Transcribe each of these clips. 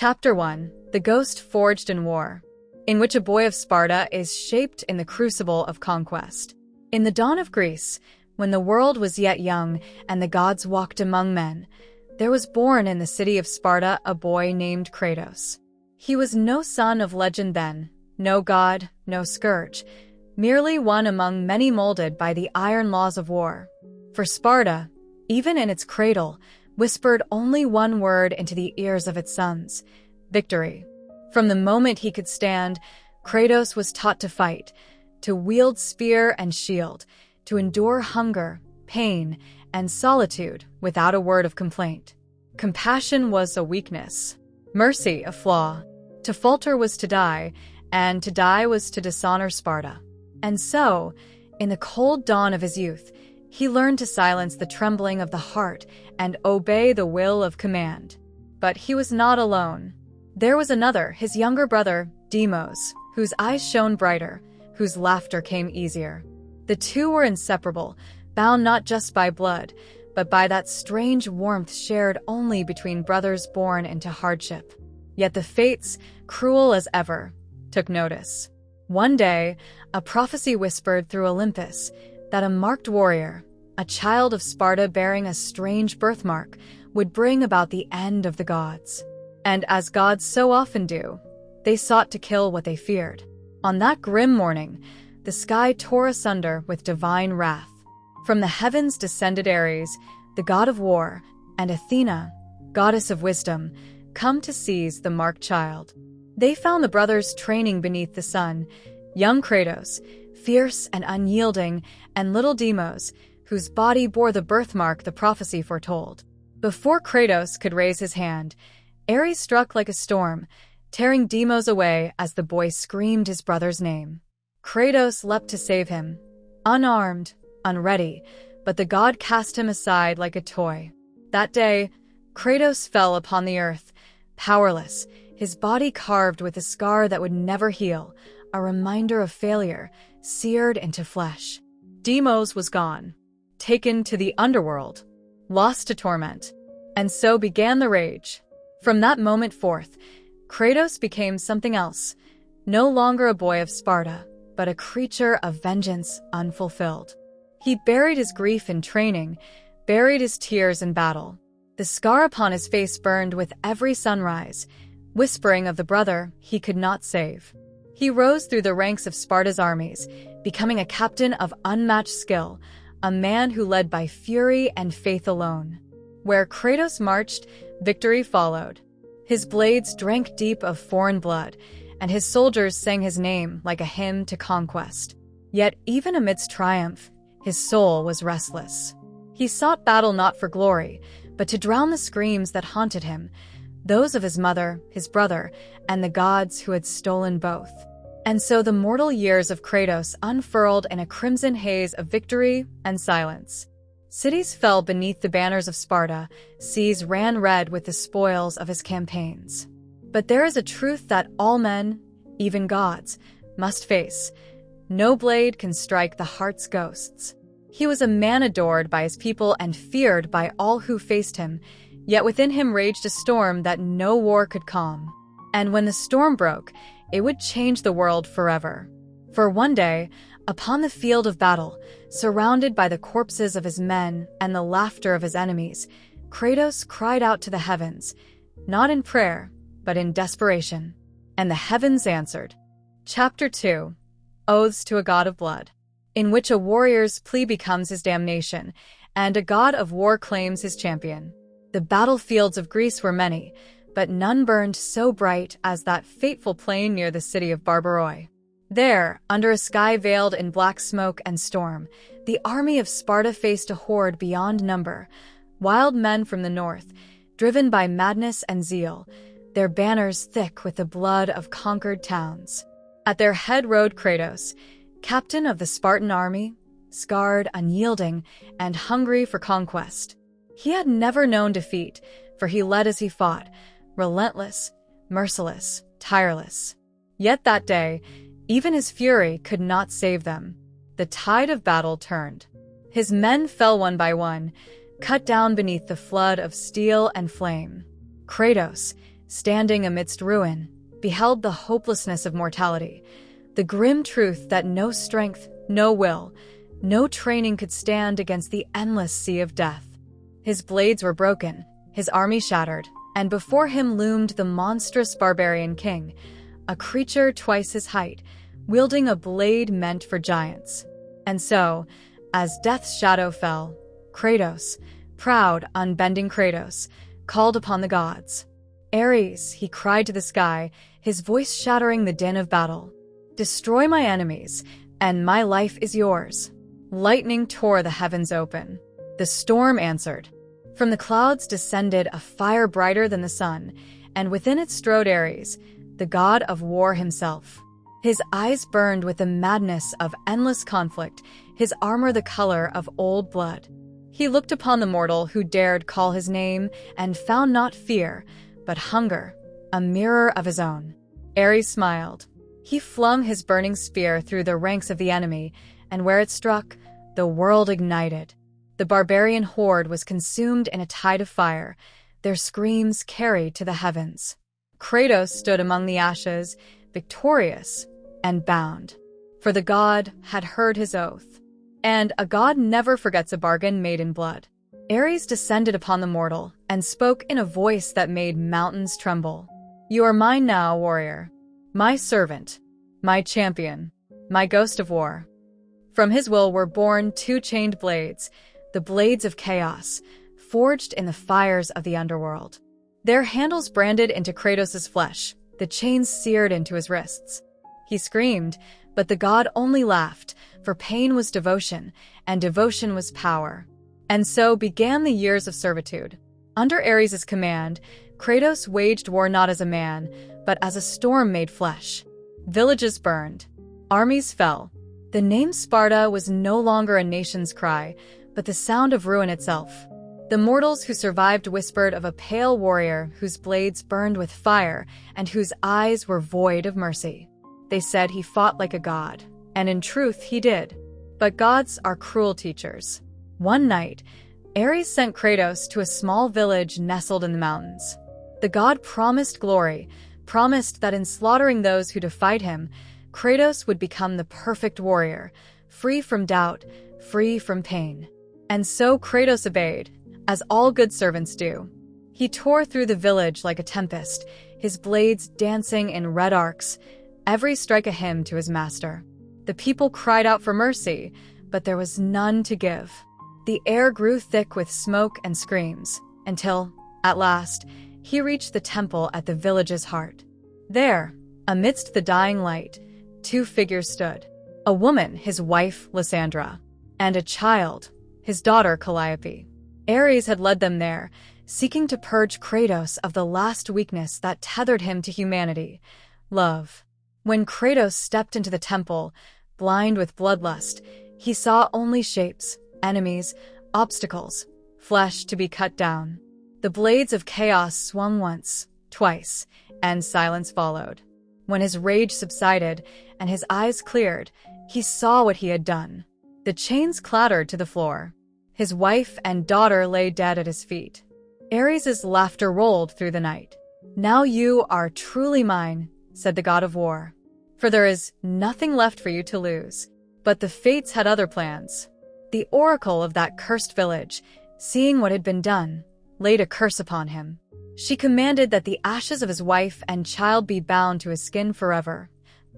Chapter 1: The Ghost Forged in War, in which a boy of Sparta is shaped in the crucible of conquest. In the dawn of Greece, when the world was yet young and the gods walked among men, there was born in the city of Sparta a boy named Kratos. He was no son of legend then, no god, no scourge, merely one among many molded by the iron laws of war. For Sparta, even in its cradle, whispered only one word into the ears of its sons: victory. From the moment he could stand, Kratos was taught to fight, to wield spear and shield, to endure hunger, pain, and solitude without a word of complaint. Compassion was a weakness, mercy a flaw. To falter was to die, and to die was to dishonor Sparta. And so, in the cold dawn of his youth, he learned to silence the trembling of the heart and obey the will of command. But he was not alone. There was another, his younger brother, Deimos, whose eyes shone brighter, whose laughter came easier. The two were inseparable, bound not just by blood, but by that strange warmth shared only between brothers born into hardship. Yet the fates, cruel as ever, took notice. One day, a prophecy whispered through Olympus that a marked warrior, a child of Sparta bearing a strange birthmark, would bring about the end of the gods. And as gods so often do, they sought to kill what they feared. On that grim morning, the sky tore asunder with divine wrath. From the heavens descended Ares, the god of war, and Athena, goddess of wisdom, come to seize the marked child. They found the brothers training beneath the sun, young Kratos, fierce and unyielding, and little Deimos, whose body bore the birthmark the prophecy foretold. Before Kratos could raise his hand, Ares struck like a storm, tearing Deimos away as the boy screamed his brother's name. Kratos leapt to save him, unarmed, unready, but the god cast him aside like a toy. That day, Kratos fell upon the earth, powerless, his body carved with a scar that would never heal, a reminder of failure, seared into flesh. Deimos was gone, taken to the underworld, lost to torment. And so began the rage. From that moment forth, Kratos became something else, no longer a boy of Sparta, but a creature of vengeance unfulfilled. He buried his grief in training, buried his tears in battle. The scar upon his face burned with every sunrise, whispering of the brother he could not save. He rose through the ranks of Sparta's armies, becoming a captain of unmatched skill, a man who led by fury and faith alone. Where Kratos marched, victory followed. His blades drank deep of foreign blood, and his soldiers sang his name like a hymn to conquest. Yet even amidst triumph, his soul was restless. He sought battle not for glory, but to drown the screams that haunted him, those of his mother, his brother, and the gods who had stolen both. And so the mortal years of Kratos unfurled in a crimson haze of victory and silence. Cities fell beneath the banners of Sparta, seas ran red with the spoils of his campaigns. But there is a truth that all men, even gods, must face. No blade can strike the heart's ghosts. He was a man adored by his people and feared by all who faced him, yet within him raged a storm that no war could calm. And when the storm broke, it would change the world forever. For one day, upon the field of battle, surrounded by the corpses of his men and the laughter of his enemies, Kratos cried out to the heavens, not in prayer, but in desperation. And the heavens answered. Chapter 2: Oaths to a God of Blood, in which a warrior's plea becomes his damnation, and a god of war claims his champion. The battlefields of Greece were many, but none burned so bright as that fateful plain near the city of Barbaroi. There, under a sky veiled in black smoke and storm, the army of Sparta faced a horde beyond number, wild men from the north, driven by madness and zeal, their banners thick with the blood of conquered towns. At their head rode Kratos, captain of the Spartan army, scarred, unyielding, and hungry for conquest. He had never known defeat, for he led as he fought, relentless, merciless, tireless. Yet that day, even his fury could not save them. The tide of battle turned. His men fell one by one, cut down beneath the flood of steel and flame. Kratos, standing amidst ruin, beheld the hopelessness of mortality, the grim truth that no strength, no will, no training could stand against the endless sea of death. His blades were broken, his army shattered, and before him loomed the monstrous barbarian king, a creature twice his height, wielding a blade meant for giants. And so, as death's shadow fell, Kratos, proud, unbending Kratos, called upon the gods. "Ares," he cried to the sky, his voice shattering the din of battle. "Destroy my enemies, and my life is yours." Lightning tore the heavens open. The storm answered. From the clouds descended a fire brighter than the sun, and within it strode Ares, the god of war himself. His eyes burned with the madness of endless conflict, his armor the color of old blood. He looked upon the mortal who dared call his name and found not fear, but hunger, a mirror of his own. Ares smiled. He flung his burning spear through the ranks of the enemy, and where it struck, the world ignited. The barbarian horde was consumed in a tide of fire, their screams carried to the heavens. Kratos stood among the ashes, victorious and bound. For the god had heard his oath. And a god never forgets a bargain made in blood. Ares descended upon the mortal and spoke in a voice that made mountains tremble. "You are mine now, warrior. My servant, my champion, my ghost of war." From his will were born two chained blades, the blades of chaos, forged in the fires of the underworld. Their handles branded into Kratos' flesh, the chains seared into his wrists. He screamed, but the god only laughed, for pain was devotion, and devotion was power. And so began the years of servitude. Under Ares' command, Kratos waged war not as a man, but as a storm made flesh. Villages burned. Armies fell. The name Sparta was no longer a nation's cry, but the sound of ruin itself. The mortals who survived whispered of a pale warrior whose blades burned with fire and whose eyes were void of mercy. They said he fought like a god, and in truth he did. But gods are cruel teachers. One night, Ares sent Kratos to a small village nestled in the mountains. The god promised glory, promised that in slaughtering those who defied him, Kratos would become the perfect warrior, free from doubt, free from pain. And so Kratos obeyed, as all good servants do. He tore through the village like a tempest, his blades dancing in red arcs, every strike a hymn to his master. The people cried out for mercy, but there was none to give. The air grew thick with smoke and screams, until, at last, he reached the temple at the village's heart. There, amidst the dying light, two figures stood. A woman, his wife, Lysandra, and a child, his daughter, Calliope. Ares had led them there, seeking to purge Kratos of the last weakness that tethered him to humanity, love. When Kratos stepped into the temple, blind with bloodlust, he saw only shapes, enemies, obstacles, flesh to be cut down. The blades of chaos swung once, twice, and silence followed. When his rage subsided and his eyes cleared, he saw what he had done. The chains clattered to the floor. His wife and daughter lay dead at his feet. Ares' laughter rolled through the night. "Now you are truly mine," said the god of war. "For there is nothing left for you to lose." But the fates had other plans. The oracle of that cursed village, seeing what had been done, laid a curse upon him. She commanded that the ashes of his wife and child be bound to his skin forever,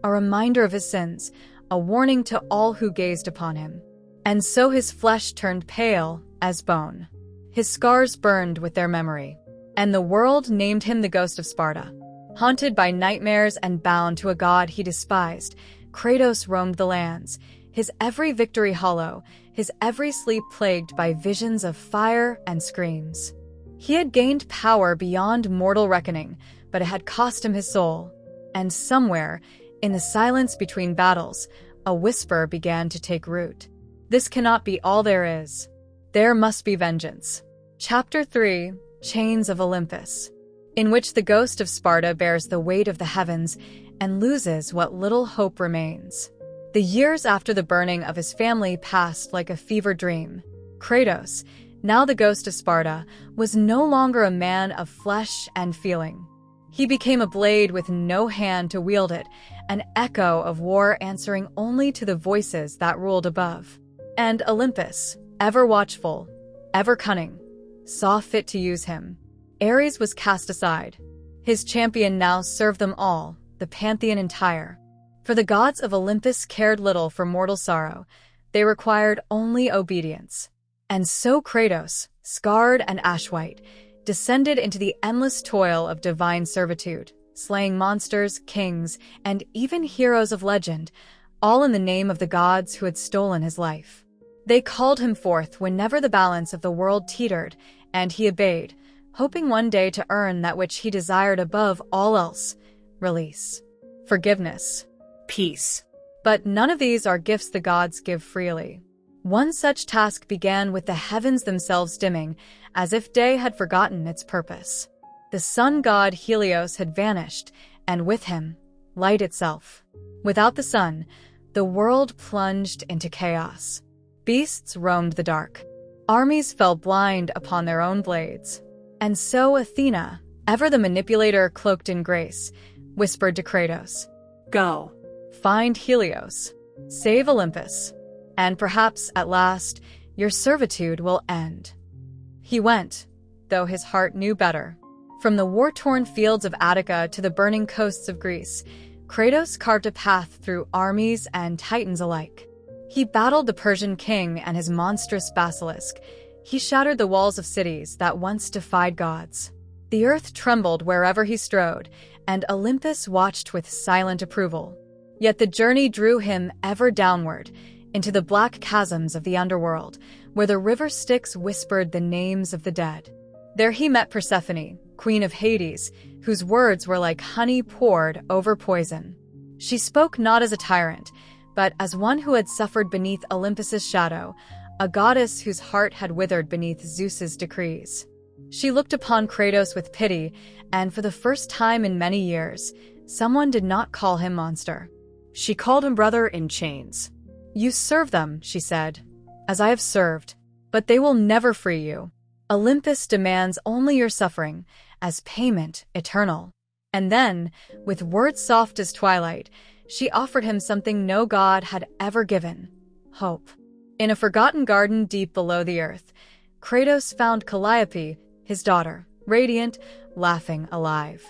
a reminder of his sins, a warning to all who gazed upon him. And so his flesh turned pale as bone. His scars burned with their memory. And the world named him the Ghost of Sparta. Haunted by nightmares and bound to a god he despised, Kratos roamed the lands, his every victory hollow, his every sleep plagued by visions of fire and screams. He had gained power beyond mortal reckoning, but it had cost him his soul. And somewhere, in the silence between battles, a whisper began to take root. This cannot be all there is. There must be vengeance. Chapter 3, Chains of Olympus, in which the ghost of Sparta bears the weight of the heavens and loses what little hope remains. The years after the burning of his family passed like a fever dream. Kratos, now the ghost of Sparta, was no longer a man of flesh and feeling. He became a blade with no hand to wield it, an echo of war answering only to the voices that ruled above. And Olympus, ever watchful, ever cunning, saw fit to use him. Ares was cast aside. His champion now served them all, the pantheon entire. For the gods of Olympus cared little for mortal sorrow. They required only obedience. And so Kratos, scarred and ash-white, descended into the endless toil of divine servitude, slaying monsters, kings, and even heroes of legend, all in the name of the gods who had stolen his life. They called him forth whenever the balance of the world teetered, and he obeyed, hoping one day to earn that which he desired above all else: release, forgiveness, peace. But none of these are gifts the gods give freely. One such task began with the heavens themselves dimming, as if day had forgotten its purpose. The sun god Helios had vanished, and with him, light itself. Without the sun, the world plunged into chaos. Beasts roamed the dark. Armies fell blind upon their own blades. And so Athena, ever the manipulator cloaked in grace, whispered to Kratos, "Go, find Helios, save Olympus, and perhaps, at last, your servitude will end." He went, though his heart knew better. From the war-torn fields of Attica to the burning coasts of Greece, Kratos carved a path through armies and titans alike. He battled the Persian king and his monstrous basilisk. He shattered the walls of cities that once defied gods. The earth trembled wherever he strode, and Olympus watched with silent approval. Yet the journey drew him ever downward, into the black chasms of the underworld, where the river Styx whispered the names of the dead. There he met Persephone, queen of Hades, whose words were like honey poured over poison. She spoke not as a tyrant, but as one who had suffered beneath Olympus's shadow, a goddess whose heart had withered beneath Zeus's decrees. She looked upon Kratos with pity, and for the first time in many years, someone did not call him monster. She called him brother in chains. "You serve them," she said, "as I have served, but they will never free you. Olympus demands only your suffering, as payment eternal." And then, with words soft as twilight, she offered him something no god had ever given: hope. In a forgotten garden deep below the earth, Kratos found Calliope, his daughter, radiant, laughing, alive.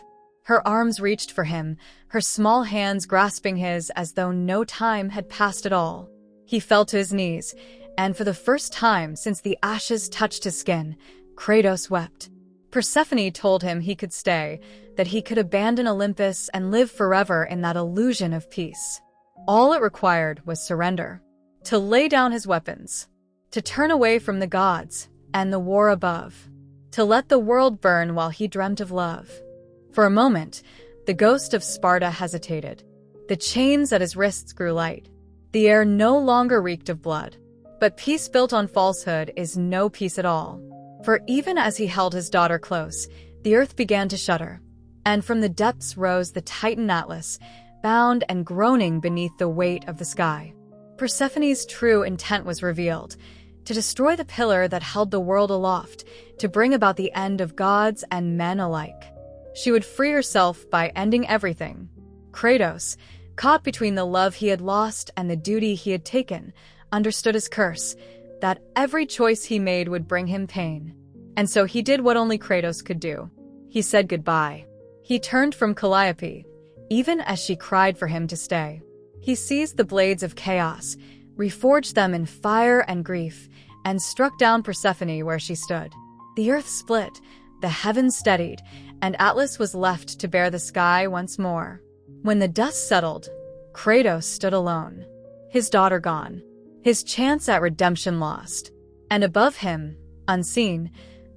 Her arms reached for him, her small hands grasping his as though no time had passed at all. He fell to his knees, and for the first time since the ashes touched his skin, Kratos wept. Persephone told him he could stay, that he could abandon Olympus and live forever in that illusion of peace. All it required was surrender, to lay down his weapons, to turn away from the gods and the war above, to let the world burn while he dreamt of love. For a moment, the ghost of Sparta hesitated. The chains at his wrists grew light. The air no longer reeked of blood. But peace built on falsehood is no peace at all. For even as he held his daughter close, the earth began to shudder, and from the depths rose the Titan Atlas, bound and groaning beneath the weight of the sky. Persephone's true intent was revealed: to destroy the pillar that held the world aloft, to bring about the end of gods and men alike. She would free herself by ending everything. Kratos, caught between the love he had lost and the duty he had taken, understood his curse, that every choice he made would bring him pain. And so he did what only Kratos could do. He said goodbye. He turned from Calliope, even as she cried for him to stay. He seized the blades of chaos, reforged them in fire and grief, and struck down Persephone where she stood. The earth split, the heavens steadied, and Atlas was left to bear the sky once more. When the dust settled, Kratos stood alone, his daughter gone, his chance at redemption lost. And above him, unseen,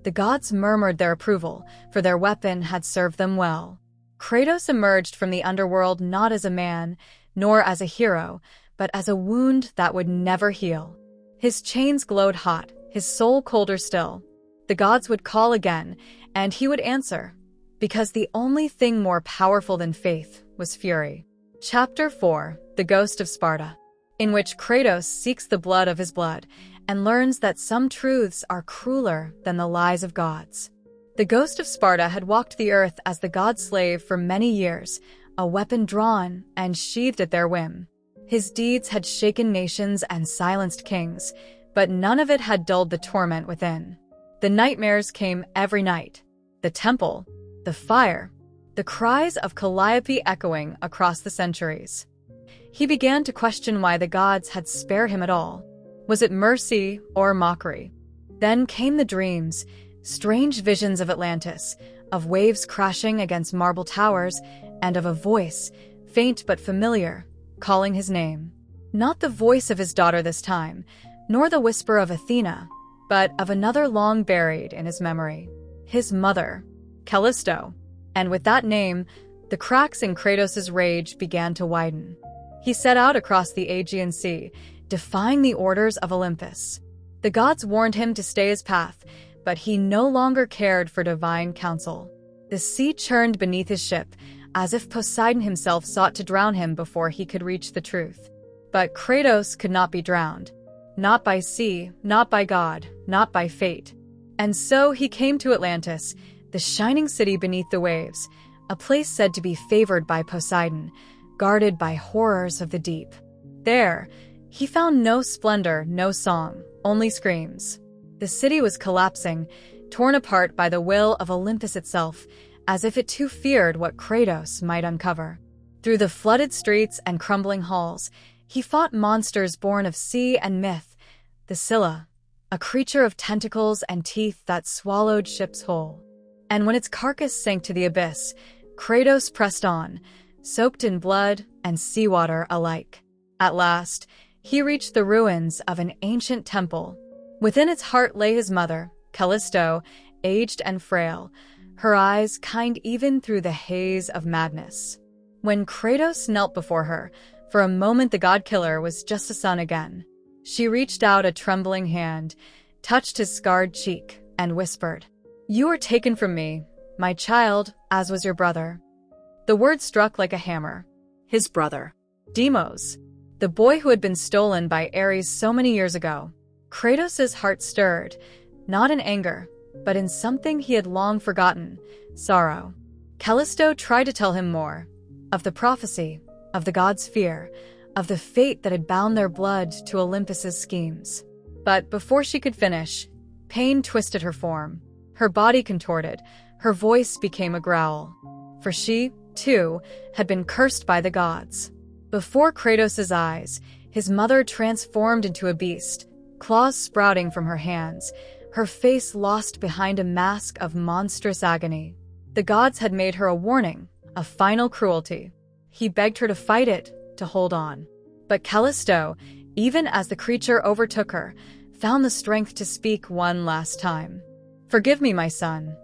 the gods murmured their approval, for their weapon had served them well. Kratos emerged from the underworld not as a man, nor as a hero, but as a wound that would never heal. His chains glowed hot, his soul colder still. The gods would call again, and he would answer, because the only thing more powerful than faith was fury. Chapter 4: The Ghost of Sparta, in which Kratos seeks the blood of his blood and learns that some truths are crueler than the lies of gods. The Ghost of Sparta had walked the earth as the god's slave for many years, a weapon drawn and sheathed at their whim. His deeds had shaken nations and silenced kings, but none of it had dulled the torment within. The nightmares came every night. The temple, the fire, the cries of Calliope echoing across the centuries. He began to question why the gods had spared him at all. Was it mercy or mockery? Then came the dreams, strange visions of Atlantis, of waves crashing against marble towers, and of a voice, faint but familiar, calling his name. Not the voice of his daughter this time, nor the whisper of Athena, but of another long buried in his memory. His mother, Callisto. And with that name, the cracks in Kratos' rage began to widen. He set out across the Aegean Sea, defying the orders of Olympus. The gods warned him to stay his path, but he no longer cared for divine counsel. The sea churned beneath his ship, as if Poseidon himself sought to drown him before he could reach the truth. But Kratos could not be drowned. Not by sea, not by God, not by fate. And so he came to Atlantis, the shining city beneath the waves, a place said to be favored by Poseidon, guarded by horrors of the deep. There, he found no splendor, no song, only screams. The city was collapsing, torn apart by the will of Olympus itself, as if it too feared what Kratos might uncover. Through the flooded streets and crumbling halls, he fought monsters born of sea and myth, the Scylla, a creature of tentacles and teeth that swallowed ships whole. And when its carcass sank to the abyss, Kratos pressed on, soaked in blood and seawater alike. At last, he reached the ruins of an ancient temple. Within its heart lay his mother, Callisto, aged and frail, her eyes kind even through the haze of madness. When Kratos knelt before her, for a moment the god-killer was just a son again. She reached out a trembling hand, touched his scarred cheek, and whispered, "You were taken from me, my child, as was your brother." The word struck like a hammer. His brother. Deimos, the boy who had been stolen by Ares so many years ago. Kratos' heart stirred, not in anger, but in something he had long forgotten, sorrow. Callisto tried to tell him more, of the prophecy, of the gods' fear, of the fate that had bound their blood to Olympus's schemes. But before she could finish, pain twisted her form. Her body contorted, her voice became a growl. For she, too, had been cursed by the gods. Before Kratos' eyes, his mother transformed into a beast, claws sprouting from her hands, her face lost behind a mask of monstrous agony. The gods had made her a warning, a final cruelty. He begged her to fight it, to hold on. But Callisto, even as the creature overtook her, found the strength to speak one last time. "Forgive me, my son."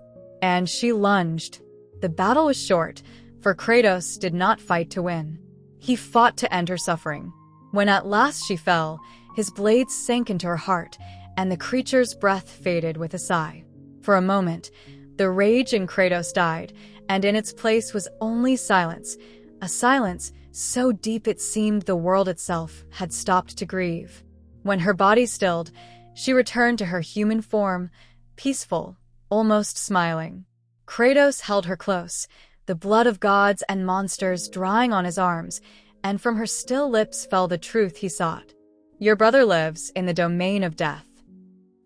And she lunged. The battle was short, for Kratos did not fight to win. He fought to end her suffering. When at last she fell, his blades sank into her heart, and the creature's breath faded with a sigh. For a moment, the rage in Kratos died, and in its place was only silence, a silence so deep it seemed the world itself had stopped to grieve. When her body stilled, she returned to her human form, peaceful, almost smiling. Kratos held her close, the blood of gods and monsters drying on his arms, and from her still lips fell the truth he sought. "Your brother lives in the domain of death."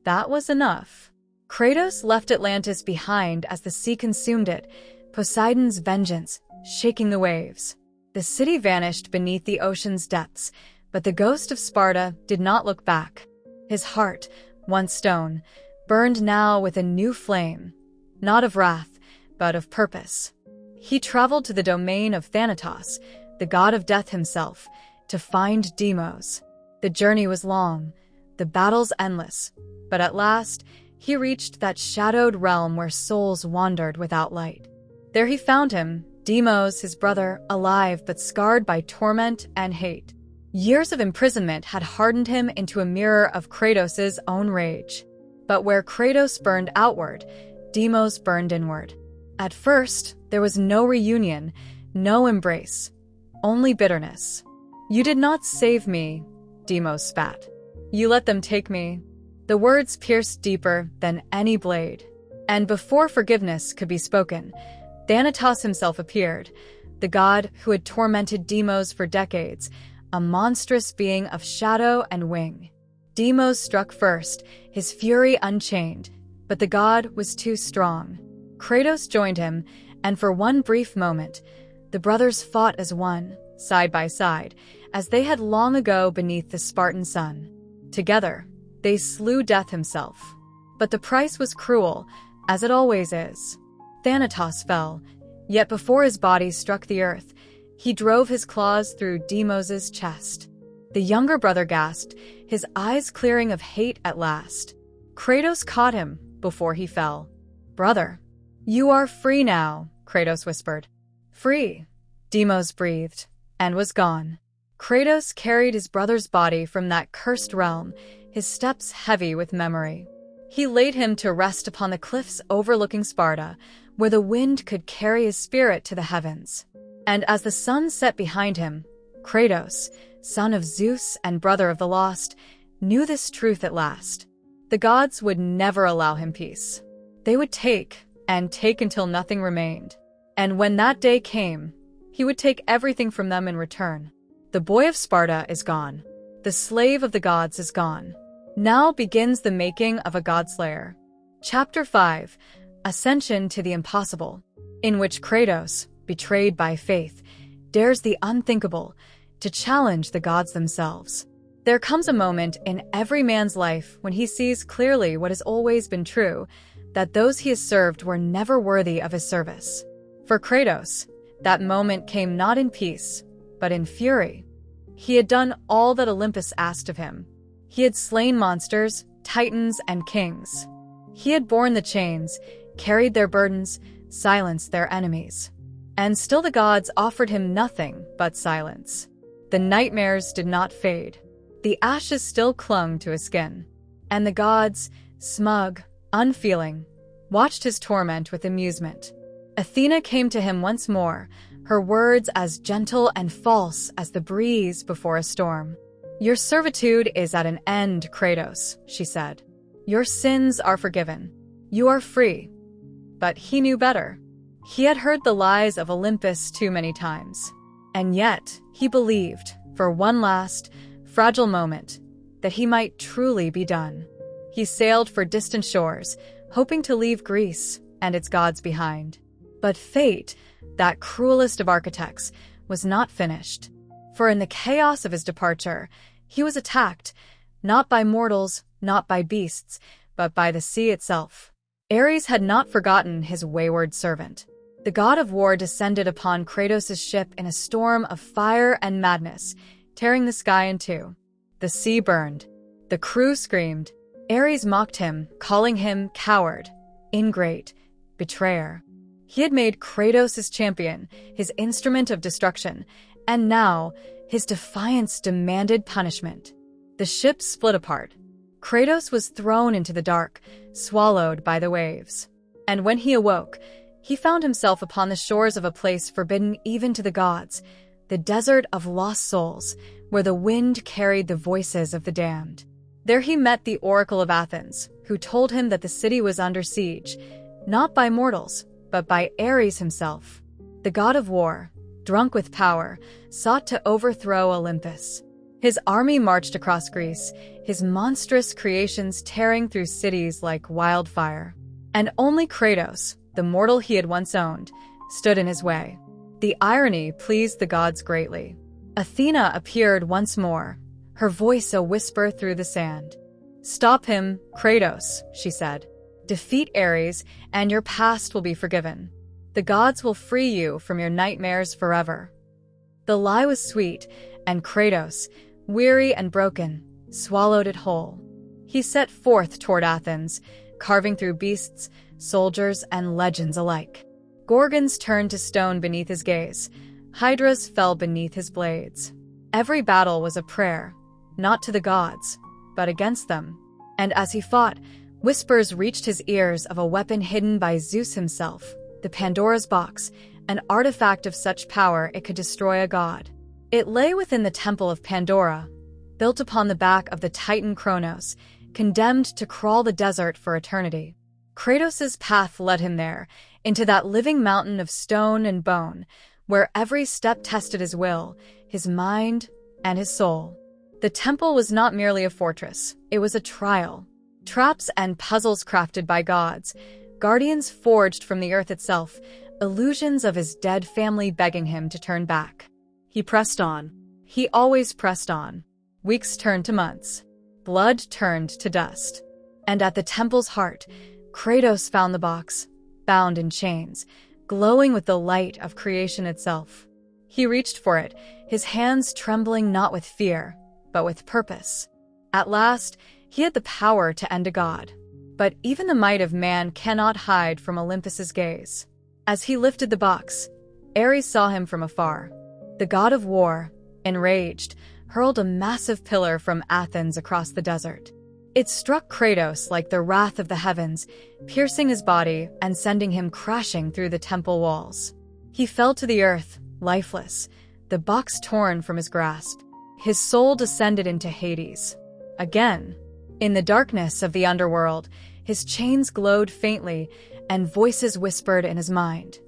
That was enough. Kratos left Atlantis behind as the sea consumed it, Poseidon's vengeance shaking the waves. The city vanished beneath the ocean's depths, but the Ghost of Sparta did not look back. His heart, once stone, burned now with a new flame, not of wrath, but of purpose. He traveled to the domain of Thanatos, the god of death himself, to find Deimos. The journey was long, the battles endless, but at last he reached that shadowed realm where souls wandered without light. There he found him, Deimos, his brother, alive but scarred by torment and hate. Years of imprisonment had hardened him into a mirror of Kratos' own rage. But where Kratos burned outward, Deimos burned inward. At first, there was no reunion, no embrace, only bitterness. "You did not save me," Deimos spat. "You let them take me." The words pierced deeper than any blade. And before forgiveness could be spoken, Thanatos himself appeared, the god who had tormented Deimos for decades, a monstrous being of shadow and wing. Deimos struck first, his fury unchained, but the god was too strong. Kratos joined him, and for one brief moment, the brothers fought as one, side by side, as they had long ago beneath the Spartan sun. Together, they slew Death himself. But the price was cruel, as it always is. Thanatos fell, yet before his body struck the earth, he drove his claws through Deimos' chest. The younger brother gasped, his eyes clearing of hate at last. Kratos caught him before he fell. "Brother, you are free now," Kratos whispered. "Free," Deimos breathed, and was gone. Kratos carried his brother's body from that cursed realm, his steps heavy with memory. He laid him to rest upon the cliffs overlooking Sparta, where the wind could carry his spirit to the heavens. And as the sun set behind him, Kratos, son of Zeus and brother of the lost, knew this truth at last. The gods would never allow him peace. They would take, and take until nothing remained. And when that day came, he would take everything from them in return. The boy of Sparta is gone. The slave of the gods is gone. Now begins the making of a godslayer. Chapter 5, Ascension to the Impossible, in which Kratos, betrayed by faith, dares the unthinkable to challenge the gods themselves. There comes a moment in every man's life when he sees clearly what has always been true, that those he has served were never worthy of his service. For Kratos, that moment came not in peace, but in fury. He had done all that Olympus asked of him. He had slain monsters, titans, and kings. He had borne the chains, carried their burdens, silenced their enemies. And still the gods offered him nothing but silence. The nightmares did not fade. The ashes still clung to his skin. And the gods, smug, unfeeling, watched his torment with amusement. Athena came to him once more, her words as gentle and false as the breeze before a storm. "Your servitude is at an end, Kratos," she said. "Your sins are forgiven. You are free." But he knew better. He had heard the lies of Olympus too many times. And yet, he believed, for one last, fragile moment, that he might truly be done. He sailed for distant shores, hoping to leave Greece and its gods behind. But fate, that cruelest of architects, was not finished. For in the chaos of his departure, he was attacked, not by mortals, not by beasts, but by the sea itself. Ares had not forgotten his wayward servant. The god of war descended upon Kratos' ship in a storm of fire and madness, tearing the sky in two. The sea burned. The crew screamed. Ares mocked him, calling him coward, ingrate, betrayer. He had made Kratos his champion, his instrument of destruction, and now his defiance demanded punishment. The ship split apart. Kratos was thrown into the dark, swallowed by the waves. And when he awoke, he found himself upon the shores of a place forbidden even to the gods, the desert of lost souls, where the wind carried the voices of the damned. There he met the Oracle of Athens, who told him that the city was under siege, not by mortals, but by Ares himself. The god of war, drunk with power, sought to overthrow Olympus. His army marched across Greece, his monstrous creations tearing through cities like wildfire. And only Kratos, the mortal he had once owned, stood in his way. The irony pleased the gods greatly. Athena appeared once more, her voice a whisper through the sand. "Stop him, Kratos," she said. "Defeat Ares, and your past will be forgiven. The gods will free you from your nightmares forever." The lie was sweet, and Kratos, weary and broken, swallowed it whole. He set forth toward Athens, carving through beasts, soldiers, and legends alike. Gorgons turned to stone beneath his gaze. Hydras fell beneath his blades. Every battle was a prayer, not to the gods, but against them. And as he fought, whispers reached his ears of a weapon hidden by Zeus himself, the Pandora's box, an artifact of such power it could destroy a god. It lay within the temple of Pandora, built upon the back of the Titan Kronos, condemned to crawl the desert for eternity. Kratos' path led him there, into that living mountain of stone and bone, where every step tested his will, his mind, and his soul. The temple was not merely a fortress, it was a trial. Traps and puzzles crafted by gods, guardians forged from the earth itself, illusions of his dead family begging him to turn back. He pressed on. He always pressed on. Weeks turned to months. Blood turned to dust. And at the temple's heart, Kratos found the box, bound in chains, glowing with the light of creation itself. He reached for it, his hands trembling not with fear, but with purpose. At last, he had the power to end a god. But even the might of man cannot hide from Olympus's gaze. As he lifted the box, Ares saw him from afar. The god of war, enraged, hurled a massive pillar from Athens across the desert. It struck Kratos like the wrath of the heavens, piercing his body and sending him crashing through the temple walls. He fell to the earth, lifeless, the box torn from his grasp. His soul descended into Hades. Again, in the darkness of the underworld, his chains glowed faintly, and voices whispered in his mind.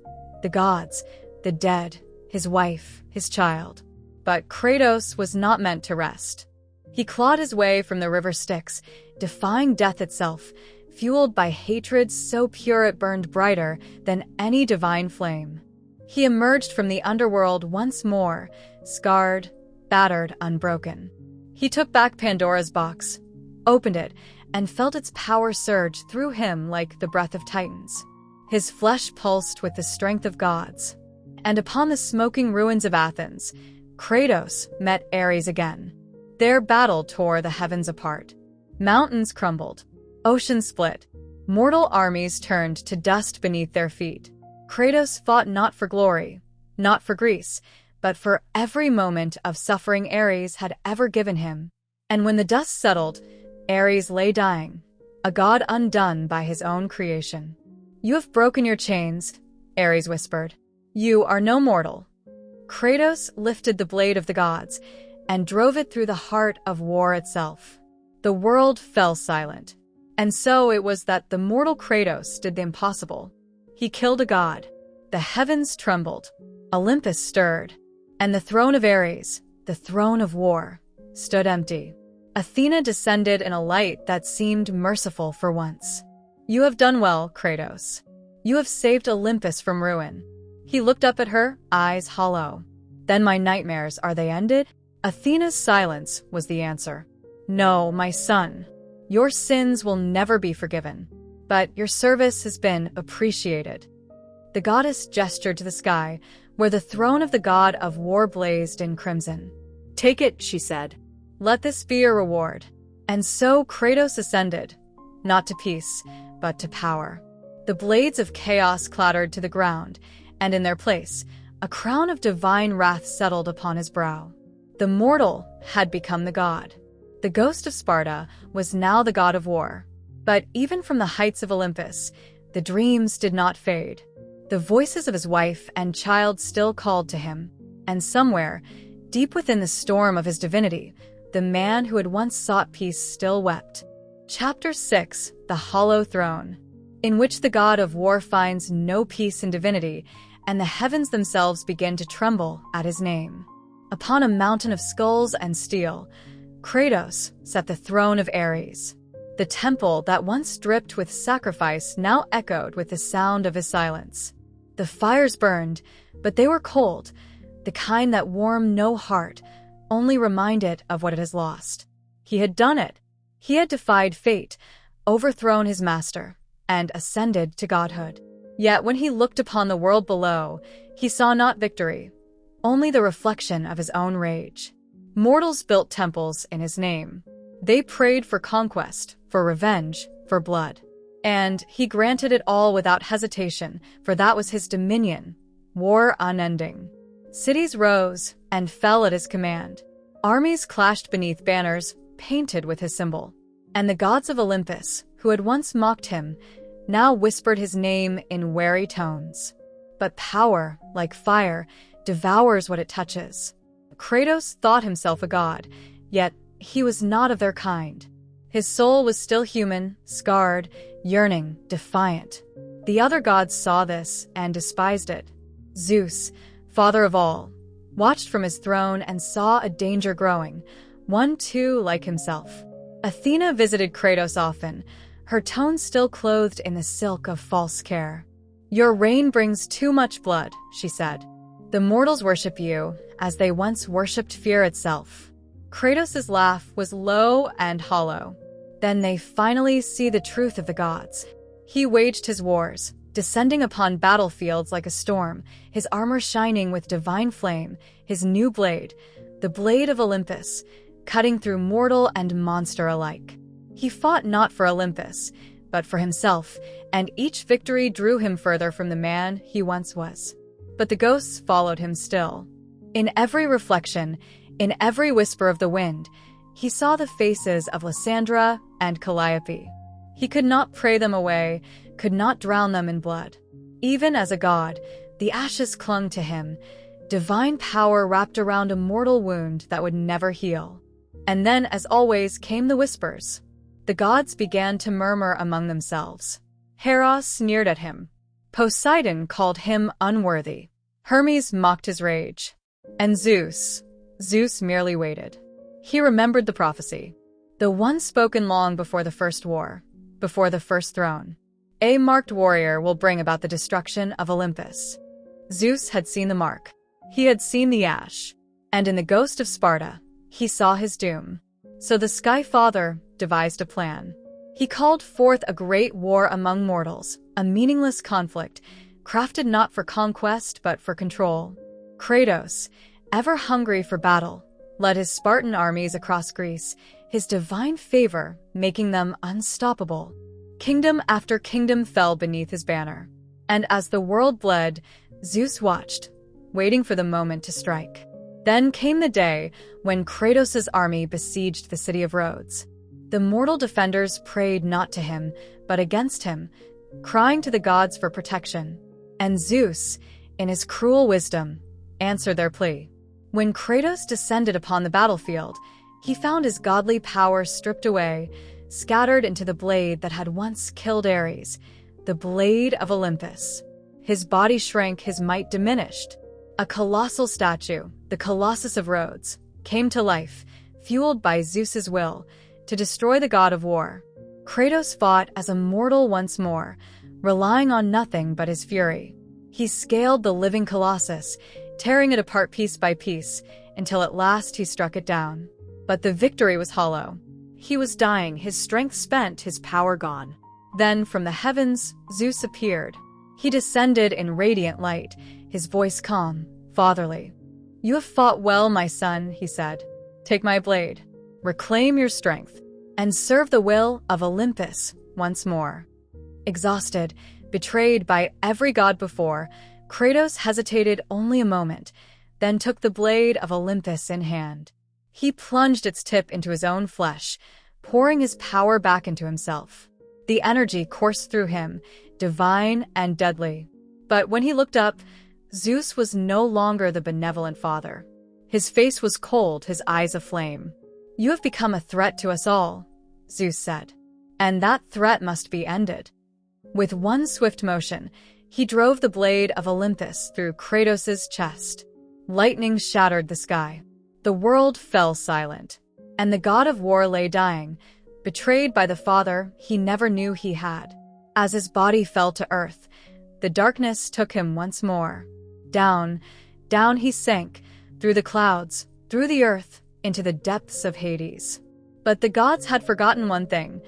The gods, the dead, his wife, his child. But Kratos was not meant to rest. He clawed his way from the river Styx, defying death itself, fueled by hatred so pure it burned brighter than any divine flame. He emerged from the underworld once more, scarred, battered, unbroken. He took back Pandora's box, opened it, and felt its power surge through him like the breath of titans. His flesh pulsed with the strength of gods. And upon the smoking ruins of Athens, Kratos met Ares again. Their battle tore the heavens apart. Mountains crumbled, oceans split, mortal armies turned to dust beneath their feet. Kratos fought not for glory, not for Greece, but for every moment of suffering Ares had ever given him. And when the dust settled, Ares lay dying, a god undone by his own creation. "You have broken your chains," Ares whispered. "You are no mortal." Kratos lifted the blade of the gods and drove it through the heart of war itself. The world fell silent. And so it was that the mortal Kratos did the impossible. He killed a god. The heavens trembled. Olympus stirred. And the throne of Ares, the throne of war, stood empty. Athena descended in a light that seemed merciful for once. "You have done well, Kratos. You have saved Olympus from ruin." He looked up at her, eyes hollow. "Then my nightmares, are they ended?" Athena's silence was the answer. "No, my son. Your sins will never be forgiven. But your service has been appreciated." The goddess gestured to the sky, where the throne of the god of war blazed in crimson. "Take it," she said. "Let this be your reward." And so Kratos ascended, not to peace, but to power. The blades of chaos clattered to the ground, and in their place, a crown of divine wrath settled upon his brow. The mortal had become the god. The Ghost of Sparta was now the god of war. But even from the heights of Olympus, the dreams did not fade. The voices of his wife and child still called to him. And somewhere, deep within the storm of his divinity, the man who had once sought peace still wept. Chapter 6: The Hollow Throne, in which the god of war finds no peace in divinity, and the heavens themselves begin to tremble at his name. Upon a mountain of skulls and steel, Kratos set the throne of Ares. The temple that once dripped with sacrifice now echoed with the sound of his silence. The fires burned, but they were cold, the kind that warm no heart, only remind it of what it has lost. He had done it. He had defied fate, overthrown his master, and ascended to godhood. Yet when he looked upon the world below, he saw not victory, only the reflection of his own rage. Mortals built temples in his name. They prayed for conquest, for revenge, for blood. And he granted it all without hesitation, for that was his dominion, war unending. Cities rose and fell at his command. Armies clashed beneath banners painted with his symbol. And the gods of Olympus, who had once mocked him, now whispered his name in wary tones. But power, like fire, devours what it touches. Kratos thought himself a god, yet he was not of their kind. His soul was still human, scarred, yearning, defiant. The other gods saw this and despised it. Zeus, father of all, watched from his throne and saw a danger growing, one too like himself. Athena visited Kratos often, her tone still clothed in the silk of false care. "Your reign brings too much blood," she said. "The mortals worship you, as they once worshipped fear itself." Kratos' laugh was low and hollow. Then they finally see the truth of the gods. He waged his wars, descending upon battlefields like a storm, his armor shining with divine flame, his new blade, the blade of Olympus, cutting through mortal and monster alike. He fought not for Olympus, but for himself, and each victory drew him further from the man he once was. But the ghosts followed him still. In every reflection, in every whisper of the wind, he saw the faces of Lysandra and Calliope. He could not pray them away, could not drown them in blood. Even as a god, the ashes clung to him, divine power wrapped around a mortal wound that would never heal. And then, as always, came the whispers. The gods began to murmur among themselves. Hera sneered at him. Poseidon called him unworthy. Hermes mocked his rage. And Zeus merely waited. He remembered the prophecy, the one spoken long before the first war, before the first throne. A marked warrior will bring about the destruction of Olympus. Zeus had seen the mark. He had seen the ash. And in the Ghost of Sparta, he saw his doom. So the Sky Father devised a plan. He called forth a great war among mortals, a meaningless conflict, crafted not for conquest but for control. Kratos, ever hungry for battle, led his Spartan armies across Greece, his divine favor making them unstoppable. Kingdom after kingdom fell beneath his banner. And as the world bled, Zeus watched, waiting for the moment to strike. Then came the day when Kratos' army besieged the city of Rhodes. The mortal defenders prayed not to him, but against him, crying to the gods for protection. And Zeus, in his cruel wisdom, answered their plea. When Kratos descended upon the battlefield, he found his godly power stripped away, scattered into the blade that had once killed Ares, the blade of Olympus. His body shrank, his might diminished. A colossal statue, the Colossus of Rhodes, came to life, fueled by Zeus's will, to destroy the god of war. Kratos fought as a mortal once more, relying on nothing but his fury. He scaled the living Colossus, tearing it apart piece by piece, until at last he struck it down. But the victory was hollow. He was dying, his strength spent, his power gone. Then from the heavens, Zeus appeared. He descended in radiant light, his voice calm, fatherly. "You have fought well, my son," he said. "Take my blade, reclaim your strength, and serve the will of Olympus once more." Exhausted, betrayed by every god before, Kratos hesitated only a moment, then took the blade of Olympus in hand. He plunged its tip into his own flesh, pouring his power back into himself. The energy coursed through him, divine and deadly. But when he looked up, Zeus was no longer the benevolent father. His face was cold, his eyes aflame. "You have become a threat to us all," Zeus said. "And that threat must be ended." With one swift motion, he drove the blade of Olympus through Kratos' chest. Lightning shattered the sky. The world fell silent, and the god of war lay dying, betrayed by the father he never knew he had. As his body fell to earth, the darkness took him once more. Down, down he sank, through the clouds, through the earth, into the depths of Hades. But the gods had forgotten one thing.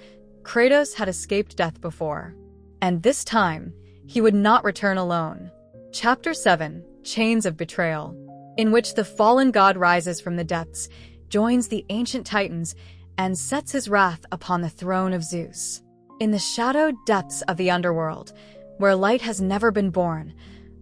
Kratos had escaped death before. And this time, he would not return alone. Chapter 7, Chains of Betrayal, in which the fallen god rises from the depths, joins the ancient titans, and sets his wrath upon the throne of Zeus. In the shadowed depths of the underworld, where light has never been born,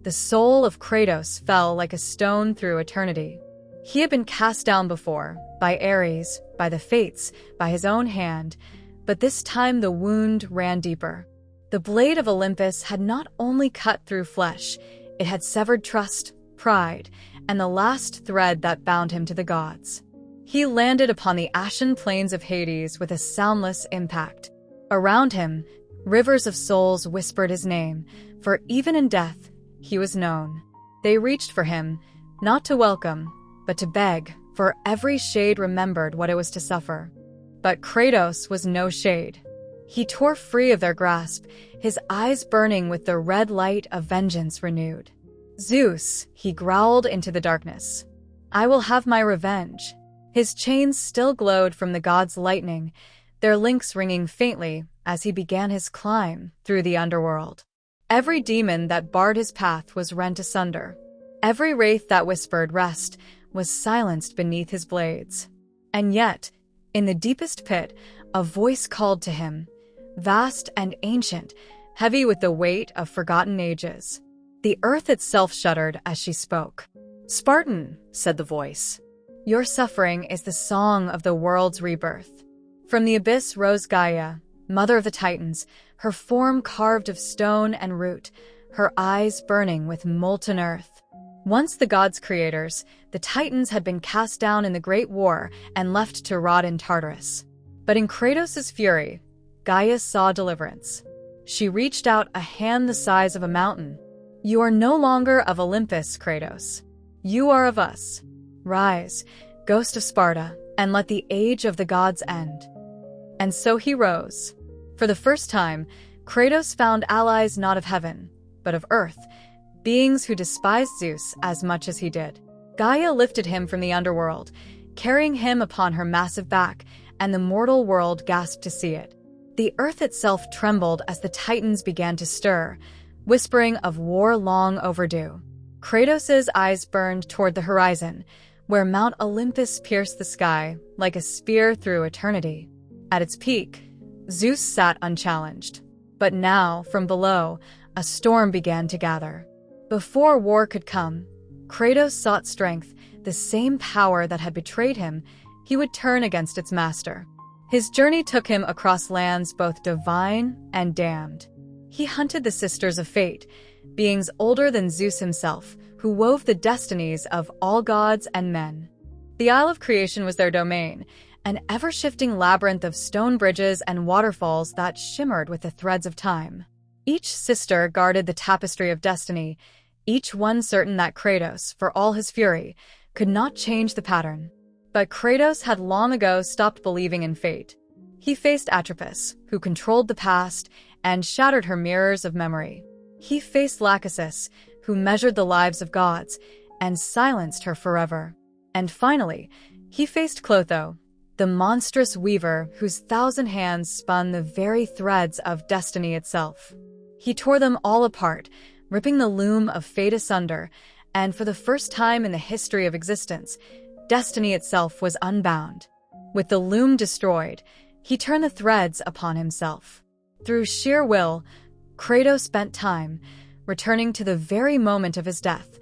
the soul of Kratos fell like a stone through eternity. He had been cast down before, by Ares, by the fates, by his own hand, but this time the wound ran deeper. The blade of Olympus had not only cut through flesh, it had severed trust, pride, and the last thread that bound him to the gods. He landed upon the ashen plains of Hades with a soundless impact. Around him, rivers of souls whispered his name, for even in death, he was known. They reached for him, not to welcome, but to beg, for every shade remembered what it was to suffer. But Kratos was no shade. He tore free of their grasp, his eyes burning with the red light of vengeance renewed. "Zeus," he growled into the darkness. "I will have my revenge." His chains still glowed from the god's lightning, their links ringing faintly as he began his climb through the underworld. Every demon that barred his path was rent asunder. Every wraith that whispered rest was silenced beneath his blades. And yet, in the deepest pit, a voice called to him, vast and ancient, heavy with the weight of forgotten ages. The earth itself shuddered as she spoke. "Spartan," said the voice, "your suffering is the song of the world's rebirth." From the abyss rose Gaia, mother of the Titans, her form carved of stone and root, her eyes burning with molten earth. Once the gods' creators, the Titans had been cast down in the Great War and left to rot in Tartarus. But in Kratos' fury, Gaia saw deliverance. She reached out a hand the size of a mountain. "You are no longer of Olympus, Kratos. You are of us. Rise, Ghost of Sparta, and let the age of the gods end." And so he rose. For the first time, Kratos found allies not of heaven, but of earth, beings who despised Zeus as much as he did. Gaia lifted him from the underworld, carrying him upon her massive back, and the mortal world gasped to see it. The earth itself trembled as the Titans began to stir, whispering of war long overdue. Kratos' eyes burned toward the horizon, where Mount Olympus pierced the sky like a spear through eternity. At its peak, Zeus sat unchallenged. But now, from below, a storm began to gather. Before war could come, Kratos sought strength, the same power that had betrayed him. He would turn against its master. His journey took him across lands both divine and damned. He hunted the Sisters of Fate, beings older than Zeus himself, who wove the destinies of all gods and men. The Isle of Creation was their domain, an ever-shifting labyrinth of stone bridges and waterfalls that shimmered with the threads of time. Each sister guarded the tapestry of destiny, each one certain that Kratos, for all his fury, could not change the pattern. But Kratos had long ago stopped believing in fate. He faced Atropos, who controlled the past and shattered her mirrors of memory. He faced Lachesis, who measured the lives of gods and silenced her forever. And finally, he faced Clotho, the monstrous weaver whose 1,000 hands spun the very threads of destiny itself. He tore them all apart, ripping the loom of fate asunder, and for the first time in the history of existence, destiny itself was unbound. With the loom destroyed, he turned the threads upon himself. Through sheer will, Kratos spent time, returning to the very moment of his death,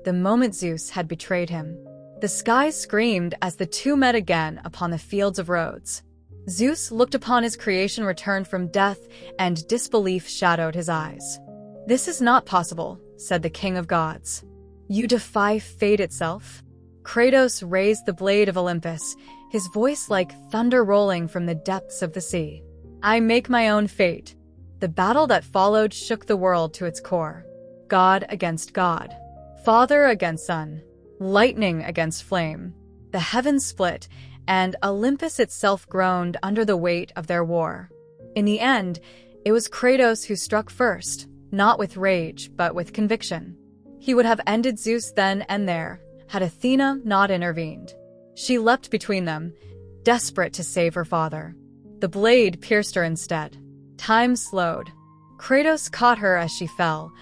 the moment Zeus had betrayed him. The sky screamed as the two met again upon the fields of Rhodes. Zeus looked upon his creation returned from death, and disbelief shadowed his eyes. "This is not possible," said the king of gods. "You defy fate itself?" Kratos raised the blade of Olympus, his voice like thunder rolling from the depths of the sea. "I make my own fate." The battle that followed shook the world to its core. God against God. Father against son. Lightning against flame. The heavens split, and Olympus itself groaned under the weight of their war. In the end, it was Kratos who struck first, not with rage, but with conviction. He would have ended Zeus then and there, had Athena not intervened. She leapt between them, desperate to save her father. The blade pierced her instead. Time slowed. Kratos caught her as she fell,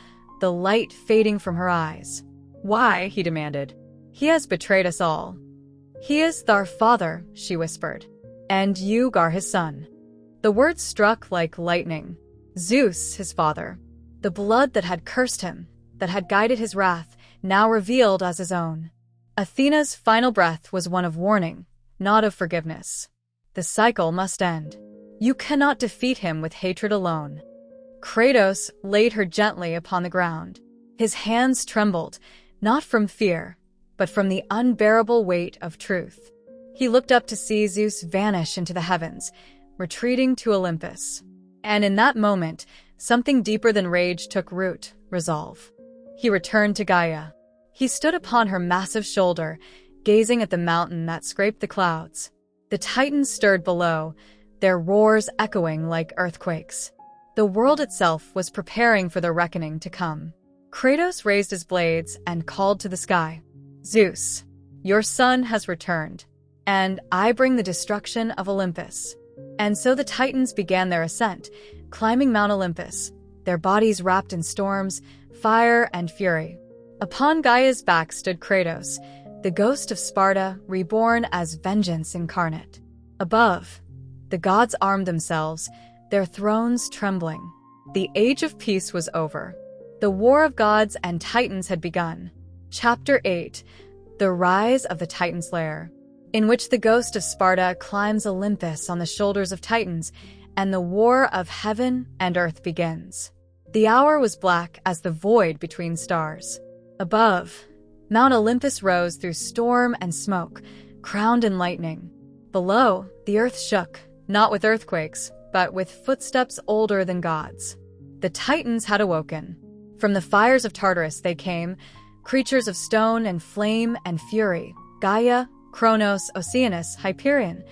the light fading from her eyes. "Why?" he demanded. "He has betrayed us all." "He is our father," she whispered. "And you are his son." The words struck like lightning. Zeus, his father. The blood that had cursed him, that had guided his wrath, now revealed as his own. Athena's final breath was one of warning, not of forgiveness. The cycle must end. You cannot defeat him with hatred alone. Kratos laid her gently upon the ground. His hands trembled, not from fear, but from the unbearable weight of truth. He looked up to see Zeus vanish into the heavens, retreating to Olympus. And in that moment, something deeper than rage took root: resolve. He returned to Gaia. He stood upon her massive shoulder, gazing at the mountain that scraped the clouds. The Titans stirred below, their roars echoing like earthquakes. The world itself was preparing for the reckoning to come. Kratos raised his blades and called to the sky. "Zeus, your son has returned, and I bring the destruction of Olympus." And so the Titans began their ascent, climbing Mount Olympus, their bodies wrapped in storms, fire, and fury. Upon Gaia's back stood Kratos, the ghost of Sparta, reborn as vengeance incarnate. Above, the gods armed themselves, their thrones trembling. The age of peace was over. The war of gods and titans had begun. Chapter 8: The Rise of the Titan Slayer, in which the ghost of Sparta climbs Olympus on the shoulders of titans, and the war of heaven and earth begins. The hour was black as the void between stars. Above, Mount Olympus rose through storm and smoke, crowned in lightning. Below, the earth shook, not with earthquakes, but with footsteps older than gods. The Titans had awoken. From the fires of Tartarus they came, creatures of stone and flame and fury: Gaia, Kronos, Oceanus, Hyperion,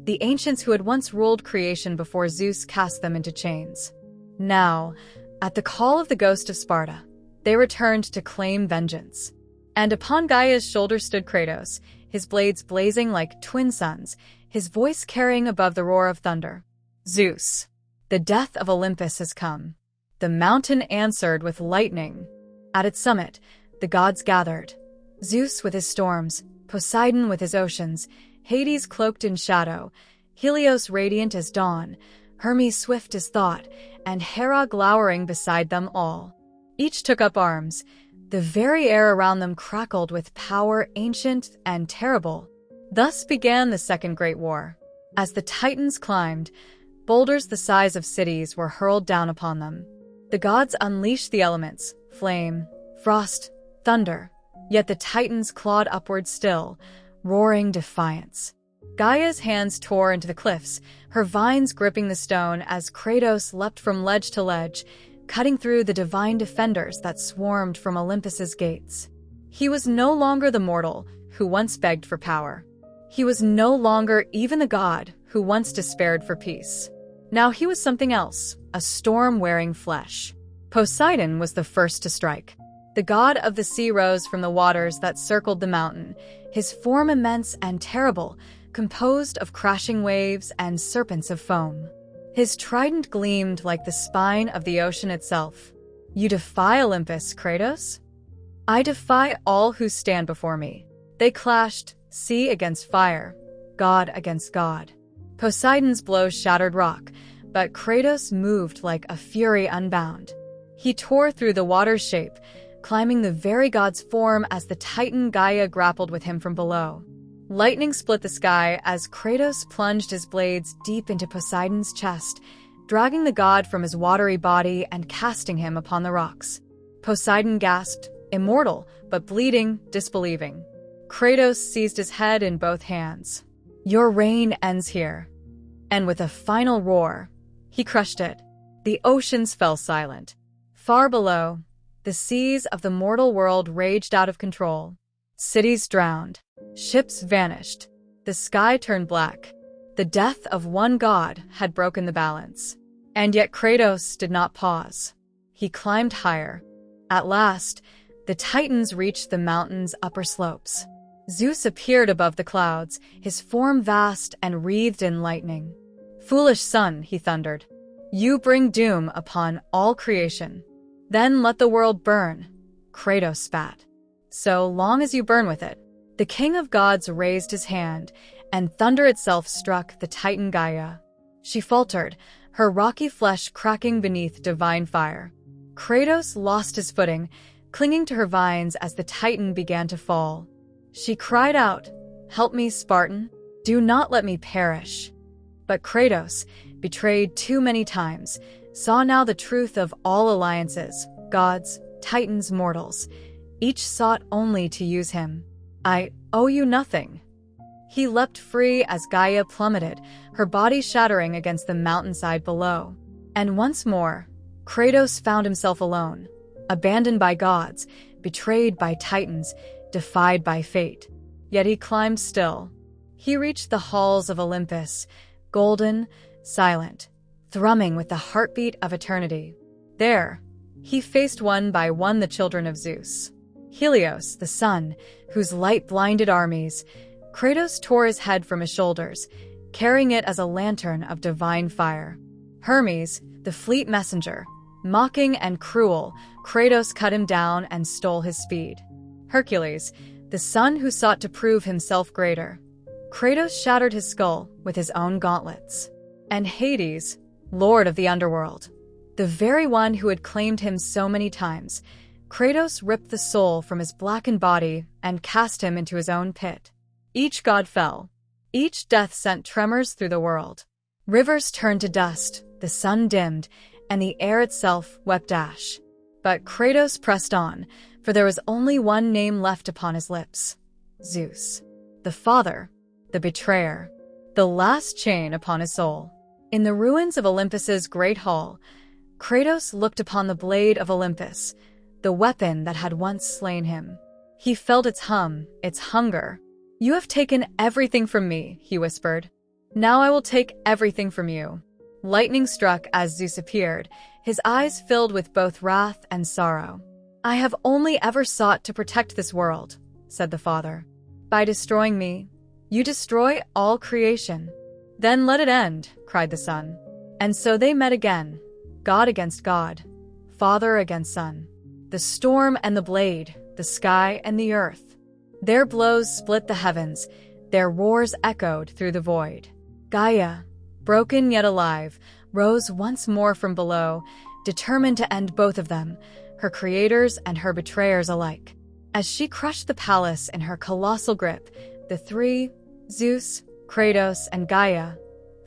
the ancients who had once ruled creation before Zeus cast them into chains. Now, at the call of the ghost of Sparta, they returned to claim vengeance. And upon Gaia's shoulder stood Kratos, his blades blazing like twin suns, his voice carrying above the roar of thunder. "Zeus, the death of Olympus has come." The mountain answered with lightning. At its summit, the gods gathered. Zeus with his storms, Poseidon with his oceans, Hades cloaked in shadow, Helios radiant as dawn, Hermes swift as thought, and Hera glowering beside them all. Each took up arms. The very air around them crackled with power ancient and terrible. Thus began the Second Great War. As the Titans climbed, boulders the size of cities were hurled down upon them. The gods unleashed the elements: flame, frost, thunder. Yet the Titans clawed upward still, roaring defiance. Gaia's hands tore into the cliffs, her vines gripping the stone as Kratos leapt from ledge to ledge, cutting through the divine defenders that swarmed from Olympus's gates. He was no longer the mortal who once begged for power. He was no longer even the god who once despaired for peace. Now he was something else, a storm-wearing flesh. Poseidon was the first to strike. The god of the sea rose from the waters that circled the mountain, his form immense and terrible, composed of crashing waves and serpents of foam. His trident gleamed like the spine of the ocean itself. "You defy Olympus, Kratos? I defy all who stand before me." They clashed, sea against fire, god against god. Poseidon's blows shattered rock, but Kratos moved like a fury unbound. He tore through the water's shape, climbing the very god's form as the Titan Gaia grappled with him from below. Lightning split the sky as Kratos plunged his blades deep into Poseidon's chest, dragging the god from his watery body and casting him upon the rocks. Poseidon gasped, immortal, but bleeding, disbelieving. Kratos seized his head in both hands. "Your reign ends here." And with a final roar, he crushed it. The oceans fell silent. Far below, the seas of the mortal world raged out of control. Cities drowned. Ships vanished. The sky turned black. The death of one god had broken the balance. And yet Kratos did not pause. He climbed higher. At last, the Titans reached the mountain's upper slopes. Zeus appeared above the clouds, his form vast and wreathed in lightning. "Foolish son," he thundered, "you bring doom upon all creation. Then let the world burn." Kratos spat. "So long as you burn with it." The king of gods raised his hand, and thunder itself struck the Titan Gaia. She faltered, her rocky flesh cracking beneath divine fire. Kratos lost his footing, clinging to her vines as the Titan began to fall. She cried out, "Help me, Spartan. Do not let me perish." But Kratos, betrayed too many times, saw now the truth of all alliances: gods, titans, mortals. Each sought only to use him. "I owe you nothing." He leapt free as Gaia plummeted, her body shattering against the mountainside below. And once more, Kratos found himself alone, abandoned by gods, betrayed by titans, defied by fate. Yet he climbed still. He reached the halls of Olympus, golden, silent, thrumming with the heartbeat of eternity. There, he faced one by one the children of Zeus. Helios, the sun, whose light blinded armies. Kratos tore his head from his shoulders, carrying it as a lantern of divine fire. Hermes, the fleet messenger, mocking and cruel, Kratos cut him down and stole his speed. Hercules, the son who sought to prove himself greater. Kratos shattered his skull with his own gauntlets. And Hades, lord of the underworld, the very one who had claimed him so many times, Kratos ripped the soul from his blackened body and cast him into his own pit. Each god fell. Each death sent tremors through the world. Rivers turned to dust, the sun dimmed, and the air itself wept ash. But Kratos pressed on, for there was only one name left upon his lips: Zeus. The father, the betrayer, the last chain upon his soul. In the ruins of Olympus's great hall, Kratos looked upon the blade of Olympus, the weapon that had once slain him. He felt its hum, its hunger. "You have taken everything from me," he whispered. "Now I will take everything from you." Lightning struck as Zeus appeared, his eyes filled with both wrath and sorrow. "I have only ever sought to protect this world," said the father. "By destroying me, you destroy all creation." "Then let it end," cried the son. And so they met again, God against God, father against son. The storm and the blade, the sky and the earth. Their blows split the heavens, their roars echoed through the void. Gaia, broken yet alive, rose once more from below, determined to end both of them, her creators and her betrayers alike. As she crushed the palace in her colossal grip, the three, Zeus, Kratos, and Gaia,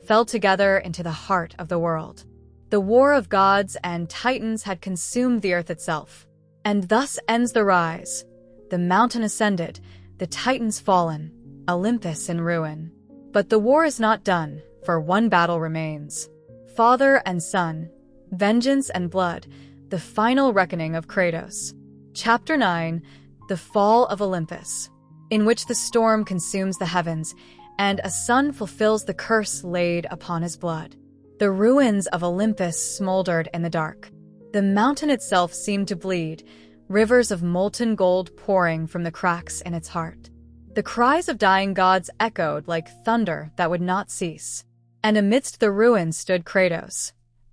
fell together into the heart of the world. The war of gods and titans had consumed the earth itself. And thus ends the rise. The mountain ascended, the titans fallen, Olympus in ruin. But the war is not done, for one battle remains. Father and son, vengeance and blood, the final reckoning of Kratos. Chapter 9, The Fall of Olympus, in which the storm consumes the heavens, and a son fulfills the curse laid upon his blood. The ruins of Olympus smoldered in the dark. The mountain itself seemed to bleed, rivers of molten gold pouring from the cracks in its heart. The cries of dying gods echoed like thunder that would not cease. And amidst the ruins stood Kratos,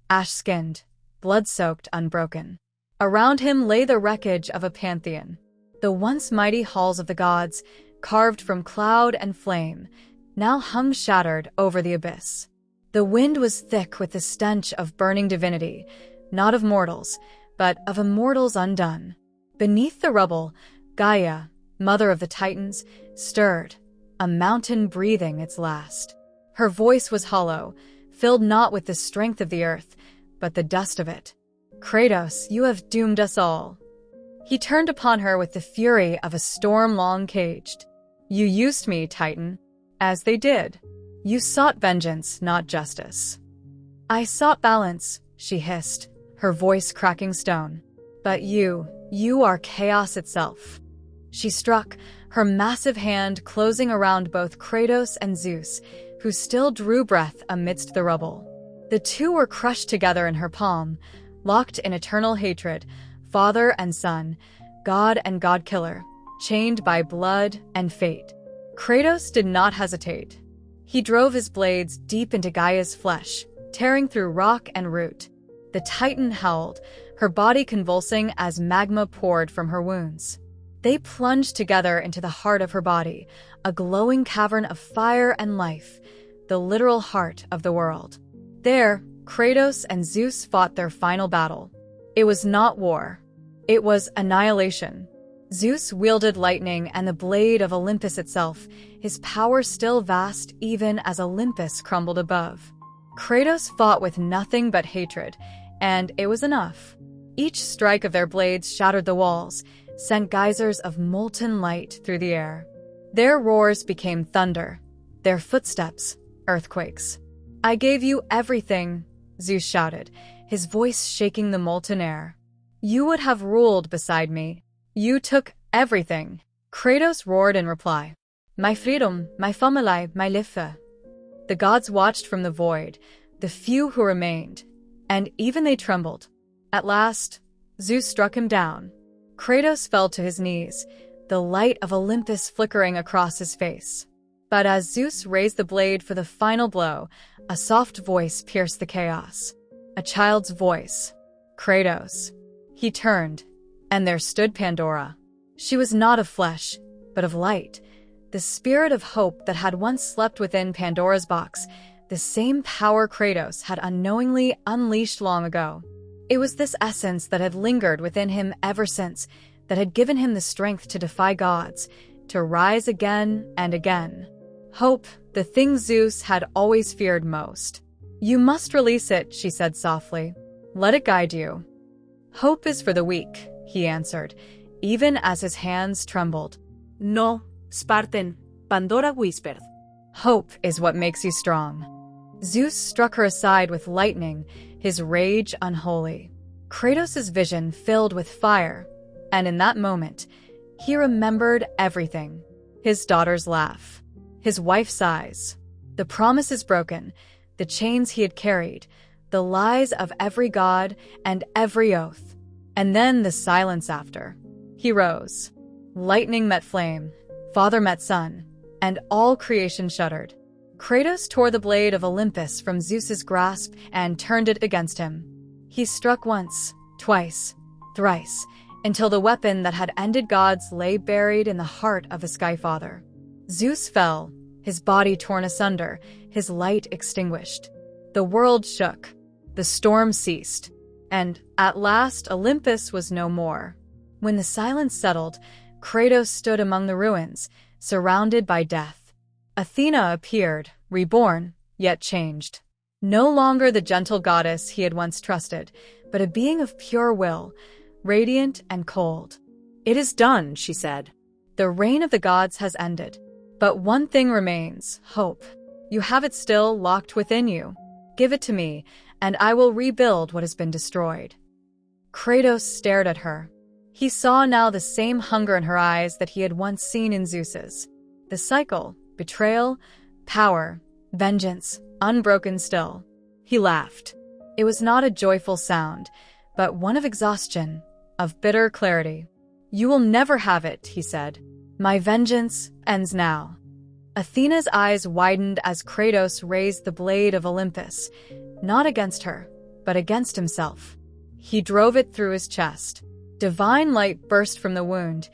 ash-skinned, blood-soaked, unbroken. Around him lay the wreckage of a pantheon. The once mighty halls of the gods, carved from cloud and flame, now hung shattered over the abyss. The wind was thick with the stench of burning divinity, not of mortals, but of immortals undone. Beneath the rubble, Gaia, mother of the Titans, stirred, a mountain breathing its last. Her voice was hollow, filled not with the strength of the earth, but the dust of it. "Kratos, you have doomed us all." He turned upon her with the fury of a storm long caged. "You used me, Titan, as they did. You sought vengeance, not justice." "I sought balance," she hissed, her voice cracking stone. "But you are chaos itself." She struck, her massive hand closing around both Kratos and Zeus, who still drew breath amidst the rubble. The two were crushed together in her palm, locked in eternal hatred, father and son, god and god-killer, chained by blood and fate. Kratos did not hesitate. He drove his blades deep into Gaia's flesh, tearing through rock and root. The Titan howled, her body convulsing as magma poured from her wounds. They plunged together into the heart of her body, a glowing cavern of fire and life, the literal heart of the world. There, Kratos and Zeus fought their final battle. It was not war. It was annihilation. Zeus wielded lightning and the blade of Olympus itself, his power still vast even as Olympus crumbled above. Kratos fought with nothing but hatred, and it was enough. Each strike of their blades shattered the walls, sent geysers of molten light through the air. Their roars became thunder, their footsteps, earthquakes. "I gave you everything," Zeus shouted, his voice shaking the molten air. "You would have ruled beside me. You took everything." Kratos roared in reply. "My freedom, my family, my life." The gods watched from the void, the few who remained, and even they trembled. At last, Zeus struck him down. Kratos fell to his knees, the light of Olympus flickering across his face. But as Zeus raised the blade for the final blow, a soft voice pierced the chaos. A child's voice. "Kratos." He turned, and there stood Pandora. She was not of flesh, but of light, the spirit of hope that had once slept within Pandora's box, the same power Kratos had unknowingly unleashed long ago. It was this essence that had lingered within him ever since, that had given him the strength to defy gods, to rise again and again. Hope, the thing Zeus had always feared most. "You must release it," she said softly. "Let it guide you." "Hope is for the weak," he answered, even as his hands trembled. "No, Spartan," Pandora whispered. "Hope is what makes you strong." Zeus struck her aside with lightning, his rage unholy. Kratos' vision filled with fire, and in that moment, he remembered everything. His daughter's laugh, his wife's eyes, the promises broken, the chains he had carried, the lies of every god and every oath. And then the silence after. He rose. Lightning met flame, father met son, and all creation shuddered. Kratos tore the blade of Olympus from Zeus's grasp and turned it against him. He struck once, twice, thrice, until the weapon that had ended gods lay buried in the heart of the Skyfather. Zeus fell, his body torn asunder, his light extinguished. The world shook, the storm ceased, and at last Olympus was no more. When the silence settled, Kratos stood among the ruins, surrounded by death. Athena appeared, reborn, yet changed. No longer the gentle goddess he had once trusted, but a being of pure will, radiant and cold. "It is done," she said. "The reign of the gods has ended. But one thing remains, hope. You have it still locked within you. Give it to me, and I will rebuild what has been destroyed." Kratos stared at her. He saw now the same hunger in her eyes that he had once seen in Zeus's. The cycle, betrayal, power, vengeance, unbroken still. He laughed. It was not a joyful sound, but one of exhaustion, of bitter clarity. "You will never have it," he said. "My vengeance ends now." Athena's eyes widened as Kratos raised the blade of Olympus, not against her, but against himself. He drove it through his chest. Divine light burst from the wound,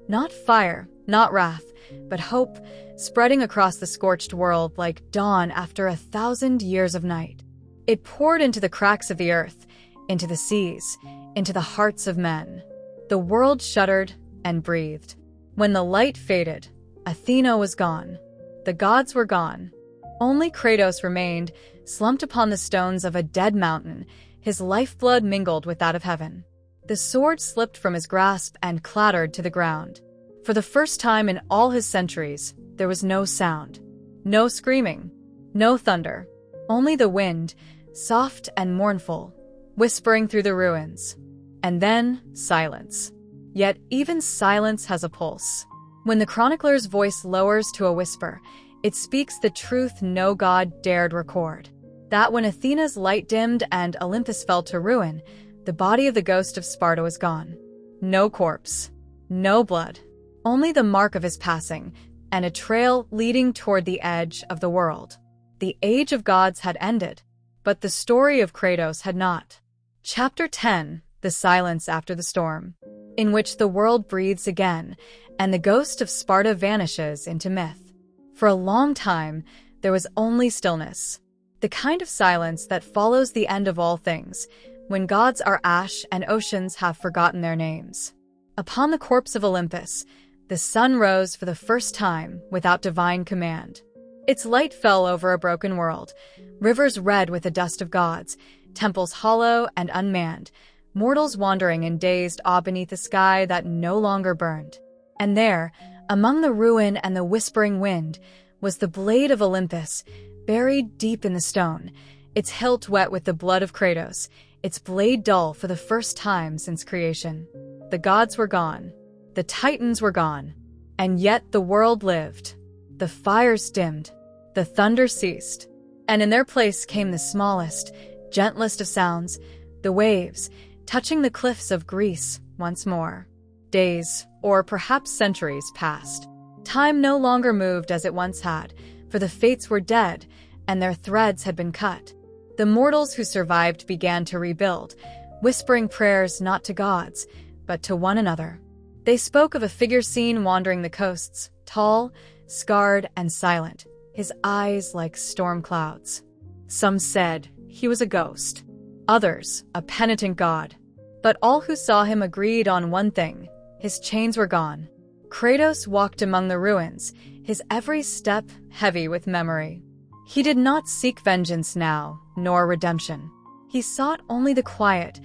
not fire, not wrath, but hope, spreading across the scorched world like dawn after 1,000 years of night. It poured into the cracks of the earth, into the seas, into the hearts of men. The world shuddered and breathed. When the light faded, Athena was gone. The gods were gone. Only Kratos remained, slumped upon the stones of a dead mountain, his lifeblood mingled with that of heaven. The sword slipped from his grasp and clattered to the ground. For the first time in all his centuries, there was no sound. No screaming. No thunder. Only the wind, soft and mournful, whispering through the ruins. And then, silence. Yet even silence has a pulse. When the chronicler's voice lowers to a whisper, it speaks the truth no god dared record. That when Athena's light dimmed and Olympus fell to ruin, the body of the ghost of Sparta was gone. No corpse. No blood. Only the mark of his passing, and a trail leading toward the edge of the world. The age of gods had ended, but the story of Kratos had not. Chapter 10, The Silence After the Storm, in which the world breathes again, and the ghost of Sparta vanishes into myth. For a long time, there was only stillness. The kind of silence that follows the end of all things, when gods are ash and oceans have forgotten their names. Upon the corpse of Olympus, the sun rose for the first time without divine command. Its light fell over a broken world, rivers red with the dust of gods, temples hollow and unmanned, mortals wandering in dazed awe beneath a sky that no longer burned. And there, Among the ruin and the whispering wind was the blade of Olympus, buried deep in the stone, its hilt wet with the blood of Kratos, its blade dull for the first time since creation. The gods were gone. The titans were gone. And yet the world lived. The fires dimmed. The thunder ceased. And in their place came the smallest, gentlest of sounds, the waves, touching the cliffs of Greece once more. Days, or perhaps centuries, passed. Time no longer moved as it once had, for the fates were dead, and their threads had been cut. The mortals who survived began to rebuild, whispering prayers not to gods, but to one another. They spoke of a figure seen wandering the coasts, tall, scarred, and silent, his eyes like storm clouds. Some said he was a ghost, others a penitent god. But all who saw him agreed on one thing: his chains were gone. Kratos walked among the ruins, his every step heavy with memory. He did not seek vengeance now, nor redemption. He sought only the quiet,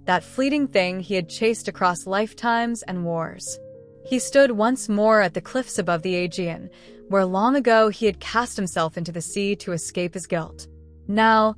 that fleeting thing he had chased across lifetimes and wars. He stood once more at the cliffs above the Aegean, where long ago he had cast himself into the sea to escape his guilt. Now,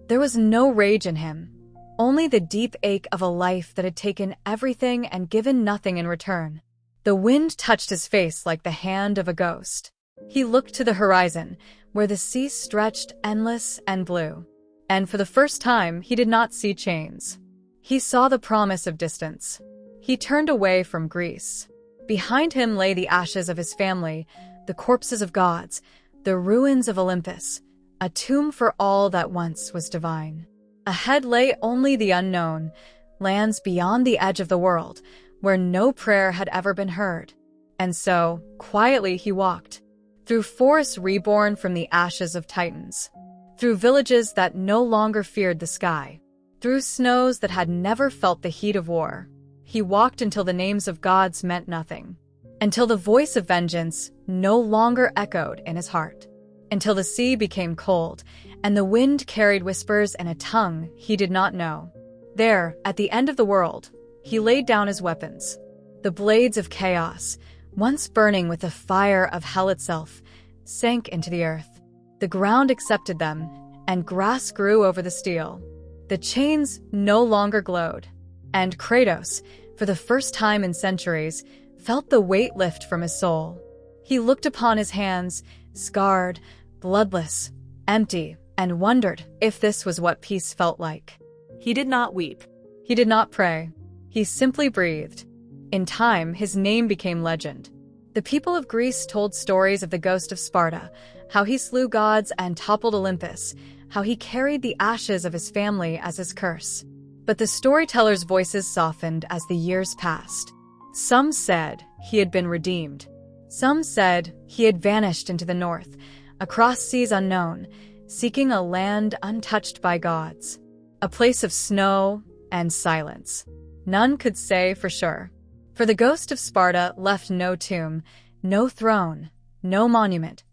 there was no rage in him, only the deep ache of a life that had taken everything and given nothing in return. The wind touched his face like the hand of a ghost. He looked to the horizon, where the sea stretched endless and blue. And for the first time, he did not see chains. He saw the promise of distance. He turned away from Greece. Behind him lay the ashes of his family, the corpses of gods, the ruins of Olympus, a tomb for all that once was divine. Ahead lay only the unknown, lands beyond the edge of the world, where no prayer had ever been heard. And so, quietly he walked, through forests reborn from the ashes of titans, through villages that no longer feared the sky, through snows that had never felt the heat of war. He walked until the names of gods meant nothing, until the voice of vengeance no longer echoed in his heart, until the sea became cold, and the wind carried whispers in a tongue he did not know. There, at the end of the world, he laid down his weapons. The blades of chaos, once burning with the fire of hell itself, sank into the earth. The ground accepted them, and grass grew over the steel. The chains no longer glowed, and Kratos, for the first time in centuries, felt the weight lift from his soul. He looked upon his hands, scarred, bloodless, empty, and wondered if this was what peace felt like. He did not weep. He did not pray. He simply breathed. In time, his name became legend. The people of Greece told stories of the Ghost of Sparta, how he slew gods and toppled Olympus, how he carried the ashes of his family as his curse. But the storytellers' voices softened as the years passed. Some said he had been redeemed. Some said he had vanished into the north, across seas unknown, seeking a land untouched by gods, a place of snow and silence. None could say for sure, for the Ghost of Sparta left no tomb, no throne, no monument,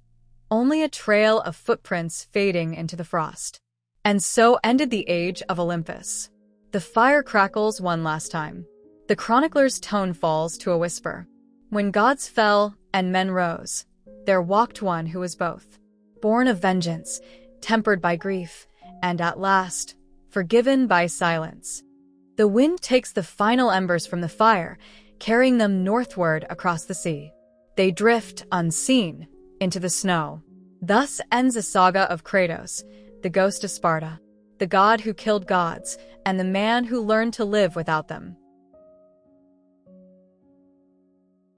only a trail of footprints fading into the frost. And so ended the age of Olympus. The fire crackles one last time. The chronicler's tone falls to a whisper. When gods fell and men rose, there walked one who was both, born of vengeance, tempered by grief, and at last, forgiven by silence. The wind takes the final embers from the fire, carrying them northward across the sea. They drift, unseen, into the snow. Thus ends a saga of Kratos, the Ghost of Sparta, the god who killed gods, and the man who learned to live without them.